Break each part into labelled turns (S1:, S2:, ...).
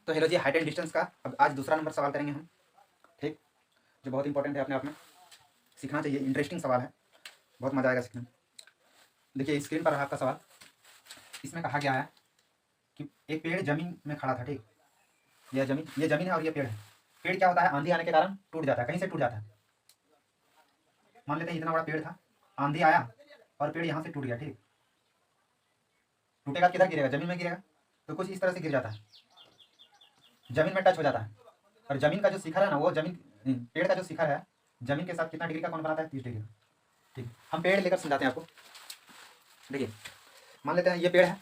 S1: तो hello ji, height and distance का अब आज दूसरा नंबर सवाल करेंगे हम। ठीक, जो बहुत इंपॉर्टेंट है अपने आप में, सीखना चाहिए, इंटरेस्टिंग सवाल है, बहुत मजा आएगा सीखने में। देखिए स्क्रीन पर है आपका सवाल। इसमें कहा गया है कि एक पेड़ जमीन में खड़ा था। ठीक, ये जमीन है और ये पेड़ है। पेड़ क्या होता है, आंधी आने के कारण टूट जाता है, कहीं से टूट जाता है। मान लेते हैं इतना बड़ा पेड़ था, आंधी आया और पेड़ यहाँ से टूट गया। ठीक, टूटेगा किधर गिरेगा, जमीन में गिरेगा। तो कुछ इस तरह से गिर जाता है, जमीन में टच हो जाता है। और जमीन का जो शिखर है ना, वो जमीन पेड़ का जो शिखर है जमीन के साथ कितना डिग्री का कोण बनाता है, 30 डिग्री। ठीक, हम पेड़ लेकर समझाते हैं आपको। देखिए मान लेते हैं ये पेड़ है,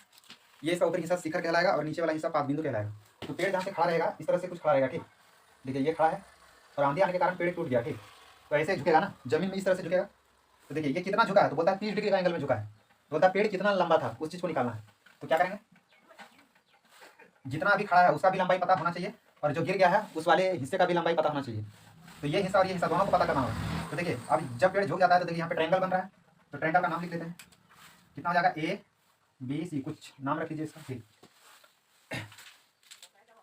S1: ये इसका ऊपरी हिस्सा शिखर कहलाएगा और नीचे वाला हिस्सा पाद बिंदु कहलाएगा। तो पेड़ जहाँ से खड़ा रहेगा इस तरह से कुछ खड़ा रहेगा। ठीक, देखिए ये खड़ा है और आंधी आने के कारण पेड़ टूट गया। ठीक, तो ऐसे झुकेगा ना, जमीन में इस तरह से झुकेगा। तो देखिए ये कितना झुका है, तो बोलता है 30 डिग्री का एंगल में झुका है। तो बोलता है पेड़ कितना लंबा था, उस चीज़ को निकालना है। तो क्या करेंगे, जितना अभी खड़ा है उसका भी लंबाई पता होना चाहिए और जो गिर गया है उस वाले हिस्से का भी लंबाई पता होना चाहिए। तो ये हिस्सा और ये हिस्सा दोनों को पता करना होगा। तो देखिए अब जब पेड़ झुक जाता है तो देखिए यहाँ पे ट्रायंगल बन रहा है। तो ट्रायंगल का नाम लिख लेते हैं, कितना हो जाएगा, ABC, कुछ नाम रख लीजिए इसका। ठीक,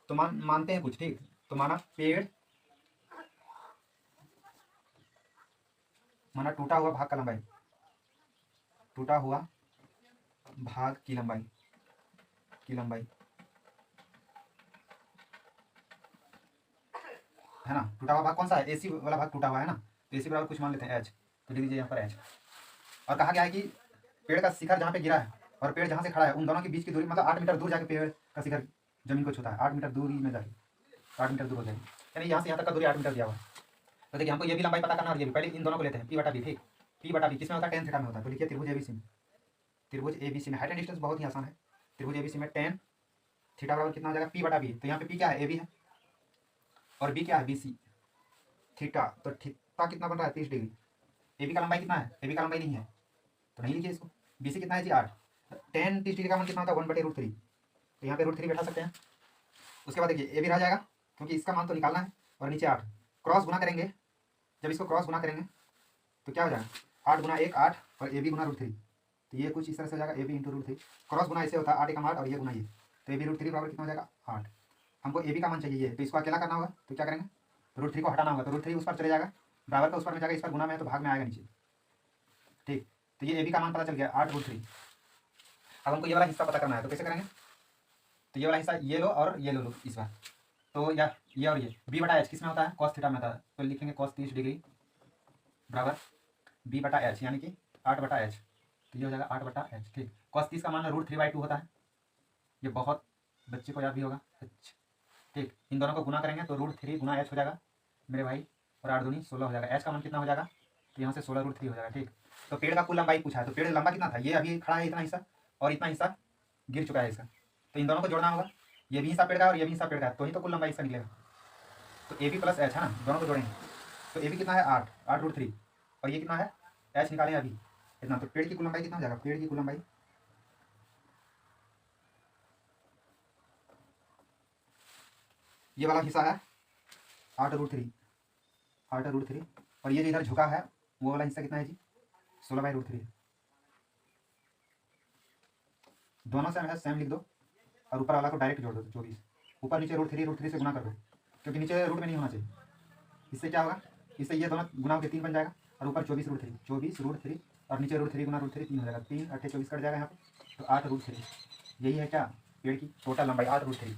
S1: तो मानते हैं कुछ। ठीक, तो माना पेड़, माना टूटा हुआ भाग का लंबाई, टूटा हुआ भाग की लंबाई है ना। टूटा हुआ भाग कौन सा है, AC वाला भाग टूटा हुआ है ना। तो AC बराबर कुछ मान लेते हैं H, तो लिख दीजिए यहाँ पर H। और कहा गया है कि पेड़ का शिखर जहाँ पे गिरा है और पेड़ जहाँ से खड़ा है उन दोनों के बीच की दूरी, मतलब 8 मीटर दूर जाके पेड़ का शिखर जमीन को छूता है। 8 मीटर दूरी में जाके 8 मीटर दूर हो जाएगी, यानी यहाँ से यहाँ तक का दूरी 8 मीटर दिया हुआ है। तो देखिए हमको ये भी लंबाई पता करना है और ये भी। पहले इन दोनों को लेते हैं, P/B। ठीक, P/B किसमें होता है, tan थीटा में होता है। तो लिखिए त्रिभुज ABC में, त्रिभुज ABC में हाइट एंड डिस्टेंस बहुत ही आसान है। त्रिभुज ABC में tan थीटा बराबर कितना हो जाएगा, P/B। तो यहाँ पे P क्या है, AB है, और B क्या है, BC थीटा। तो थीटा कितना बन रहा है, 30 डिग्री। AB का लंबाई कितना है, AB का लंबाई नहीं है तो नहीं लिखिए इसको। BC कितना है जी, 8। tan 30 डिग्री का मान कितना होता है, 1/√3। तो यहाँ पे √3 बैठा सकते हैं। उसके बाद देखिए AB रह जाएगा क्योंकि इसका मान तो निकालना है, और नीचे 8 क्रॉस गुना करेंगे। जब इसको क्रॉस गुना करेंगे तो क्या हो जाएगा, 8 गुना 1 8 और AB गुना √3। तो ये कुछ इस तरह से हो जाएगा, AB इंटू √3। क्रॉस गुना ऐसे होता है 8 एकम 8 और ये गुना ये, तो AB √3 बराबर कितना हो जाएगा, 8। हमको AB का मान चाहिए ये, तो इसको अकेला करना होगा। तो क्या करेंगे, √3 को हटाना होगा। तो √3 उस पर चले जाएगा, बराबर का उस पर में जाएगा, इस पर गुना में है तो भाग में आएगा नीचे। ठीक, तो ये AB का मान पता चल गया, 8√3। अब हमको ये वाला हिस्सा पता करना है, तो कैसे करेंगे, तो ये वाला हिस्सा ये लो और ये लो इस बार। तो या ये और ये B/H किस में होता है, cos थीटा में होता है। तो लिखेंगे cos 30 डिग्री बराबर B/H, यानी कि 8/H। तो ये हो जाएगा 8/H। ठीक, cos 30 का मान √3/2 होता है, ये बहुत बच्चे को याद भी होगा। अच्छा, ठीक, इन दोनों को गुना करेंगे तो √3 गुना H हो जाएगा मेरे भाई, और 8 दूनी 16 हो जाएगा। H का मान कितना हो जाएगा, तो यहाँ से 16 √3 हो जाएगा। ठीक, तो पेड़ का कुल लंबाई पूछा है, तो पेड़ लंबा कितना था, ये अभी खड़ा है इतना हिस्सा और इतना हिस्सा गिर चुका है इसका। तो इन दोनों को जोड़ना होगा, ये भी हिस्सा पेड़ का और ये भी हिस्सा पेड़ का है, तो ही तो कुल लंबाई इसका निकलेगा। तो AB + H है ना, दोनों को जोड़ेंगे। तो AB कितना है, 8 √3, और ये कितना है, H निकालें अभी इतना। तो पेड़ की कुल लंबाई कितना हो जाएगा, पेड़ की कुल लंबाई, ये वाला हिस्सा है 8 √3, और ये जो इधर झुका है वो वाला हिस्सा कितना है जी, 16/√3। दोनों से है सेम लिख दो और ऊपर वाला को डायरेक्ट जोड़ दो, 24। ऊपर नीचे √3 से गुना कर दो, क्योंकि नीचे रूट में नहीं होना चाहिए। इससे क्या होगा, इससे ये दोनों गुना होकर 3 बन जाएगा, और ऊपर 24 √3 और नीचे √3 गुना √3 3 हो जाएगा। 3 8 24 कट जाएगा यहाँ पे, तो 8 √3। यही है क्या, पेड़ की टोटल लंबाई 8 √3।